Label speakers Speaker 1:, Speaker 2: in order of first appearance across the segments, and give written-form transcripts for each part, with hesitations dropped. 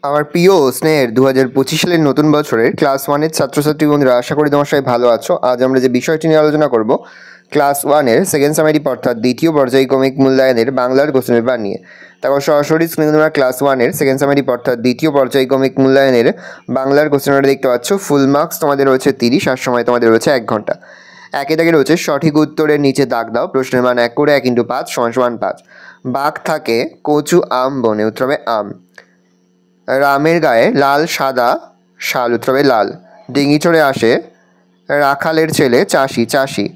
Speaker 1: আমার প্রিয় স্নেহের 2025 সালের নতুন বছরের ক্লাস ওয়ানের ছাত্রছাত্রী বন্ধুরা, আশা করি তোমার সবাই ভালো আছো। আজ আমরা যে বিষয়টি নিয়ে আলোচনা করব, ক্লাস ওয়ানের সেকেন্ড সামারি অর্থাৎ দ্বিতীয় পর্যায়ক্রমিক মূল্যায়নের বাংলার কোশ্চেন পেপার নিয়ে। তারপর সরাসরি স্ক্রিনে তোমরা ক্লাস ওয়ানের সেকেন্ড সামারি অর্থাৎ দ্বিতীয় পর্যায়ক্রমিক মূল্যায়নের বাংলার কোশ্চেন পেপার দেখতে পাচ্ছ। ফুল মার্কস তোমাদের রয়েছে 30, আর সময় তোমাদের রয়েছে 1 ঘন্টা। একে দাগে রয়েছে সঠিক উত্তরের নিচে দাগ দাও, প্রশ্নের মান 1 করে 1 × 5 = 5। বাঘ থাকে কচু আম বনে, উত্তর হবে আম। রামের গায়ে লাল সাদা শাল, উত্তর হবে লাল। ডিঙি চড়ে আসে রাখালের ছেলে চাষি, চাষি।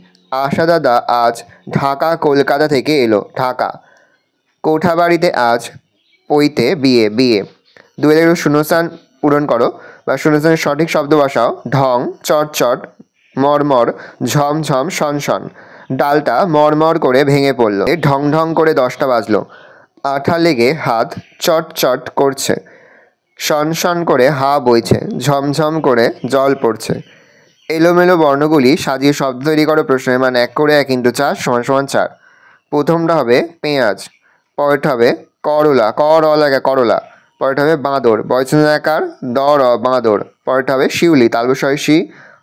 Speaker 1: আশা দাদা আজ ঢাকা কলকাতা থেকে এলো, ঢাকা। কোঠা বাড়িতে আজ পইতে বিয়ে, বিয়ে। দুই শূন্যস্থান পূরণ করো বা শূন্যস্থানের সঠিক শব্দ বসাও। ঢং, চট চট, মরমর, ঝমঝম, শনশন। ডালটা মরমর করে ভেঙে পড়ল, ঢং ঢং করে 10টা বাজলো। আঠা লেগে হাত চট চট করছে, শনশন করে হা বইছে, ঝমঝম করে জল পড়ছে। এলোমেলো বর্ণগুলি সাজিয়ে শব্দ তৈরি করো, প্রশ্নের মান 1 করে 1 × 4 = 4। প্রথমটা হবে পেঁয়াজ, পরেরটা হবে করলা, করলা। পরেরটা হবে বাঁদর, বয়সন্ধ্যাকার দর বাঁদর। পরেরটা হবে শিউলি, তালবশয়সী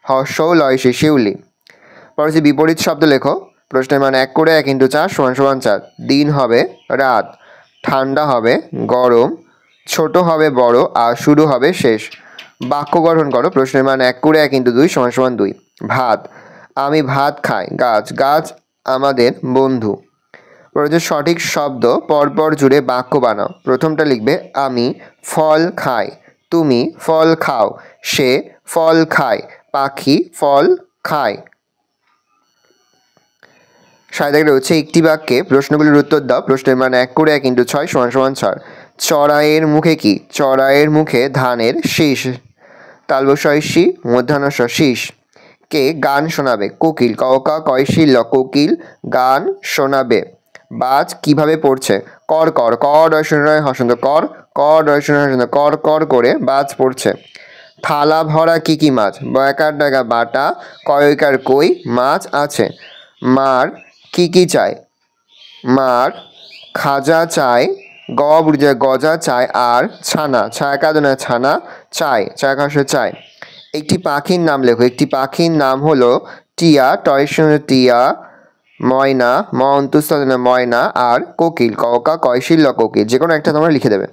Speaker 1: হর্ষৌ লয়সী, শিউলি। পরে হচ্ছে বিপরীত শব্দ লেখো, প্রশ্নের মান 1 করে 1 × 4 = 4। দিন হবে রাত, ঠান্ডা হবে গরম, ছোট হবে বড়, আর শুরু হবে শেষ। বাক্য গঠন করো, প্রশ্নের মান 1 করে 1 × 2 = 2। ভাত, আমি ভাত খাই, গাছ, গাছ আমাদের বন্ধু। পরে সঠিক শব্দ পরপর জুড়ে বাক্য বানাও। প্রথমটা লিখবে আমি ফল খাই, তুমি ফল খাও, সে ফল খায়, পাখি ফল খায়। সাইডে রয়েছে একটি বাক্যে প্রশ্নগুলির উত্তর দাও, প্রশ্নের মান 1 করে 1 × 6 = 6। চড়াইয়ের মুখে কি? চড়াইয়ের মুখে ধানের শীষ, তালবশয়সী মধ্যাহ্নস শীষ। কে গান শোনাবে? কোকিল, কওকা কয়শিল্য, কোকিল গান শোনাবে। বাজ কিভাবে পড়ছে? কর কর, কর রয় হসন্ত, কর কর রয় হসন্ত, কর কর করে বাজ পড়ছে। থালা ভরা কি কি মাছ? বয়াকার ডাকা বাটা, কয়কার কই মাছ আছে। মার কি কি চায়? মার খাজা চায়, গজা চায়, আর ছানা, ছায়াকাদনা ছানা চায়, ছায়াকাশে চায়। একটি পাখির নাম লেখো। একটি পাখির নাম হলো টিয়া, টিয়া, ময়না, ময়না, আর কোকিল, কওকা কয়শিল্য, কোকিল। যে কোনো একটা তোমরা লিখে দেবে।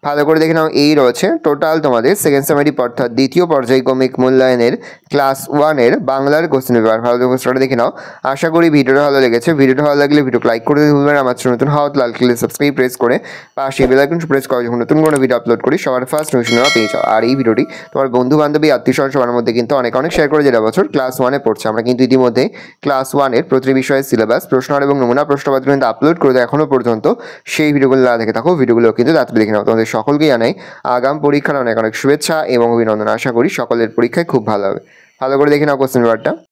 Speaker 1: ভালো করে দেখে নাও, এই রয়েছে টোটাল তোমাদের সেকেন্ড সামারি অর্থাৎ দ্বিতীয় পর্যায়ক্রমিক মূল্যায়নের ক্লাস ওয়ানের বাংলার কোশ্চেন পেপার। ভালো করে দেখে নাও। আশা করি ভিডিওটা ভালো লেগেছে। ভিডিওটা ভালো লাগলে ভিডিওকে লাইক করে ভুলবেন। আমার নতুন হওয়া লাল ক্লিক সাবস্ক্রাইব প্রেস করে পাশে বেল আইকন প্রেস করে যখন নতুন কোনো ভিডিও আপলোড করি সবার ফার্স্ট নোটিফিকেশন পেয়ে যাও। আর এই ভিডিওটি তোমার বন্ধু বান্ধবী আত্মীয়স্বজন সবার মধ্যে কিন্তু অনেক শেয়ার করে, যেটা বছর ক্লাস ওয়ানে পড়ছে। আমরা কিন্তু ইতিমধ্যে ক্লাস ওয়ানের প্রতিটি বিষয়ের সিলেবাস, প্রশ্ন এবং নমুনা প্রশ্নপত্র কিন্তু আপলোড করে এখনো পর্যন্ত। সেই ভিডিওগুলো না দেখে থাকো, ভিডিওগুলো কিন্তু তাড়াতাড়ি দেখে নাও। তোমাদের সকলকে জানাই আগাম পরীক্ষার অনেক শুভেচ্ছা এবং অভিনন্দন। আশা করি সকলের পরীক্ষায় খুব ভালো হবে। ভালো করে দেখে নাও কোশ্চেন পেপারটা।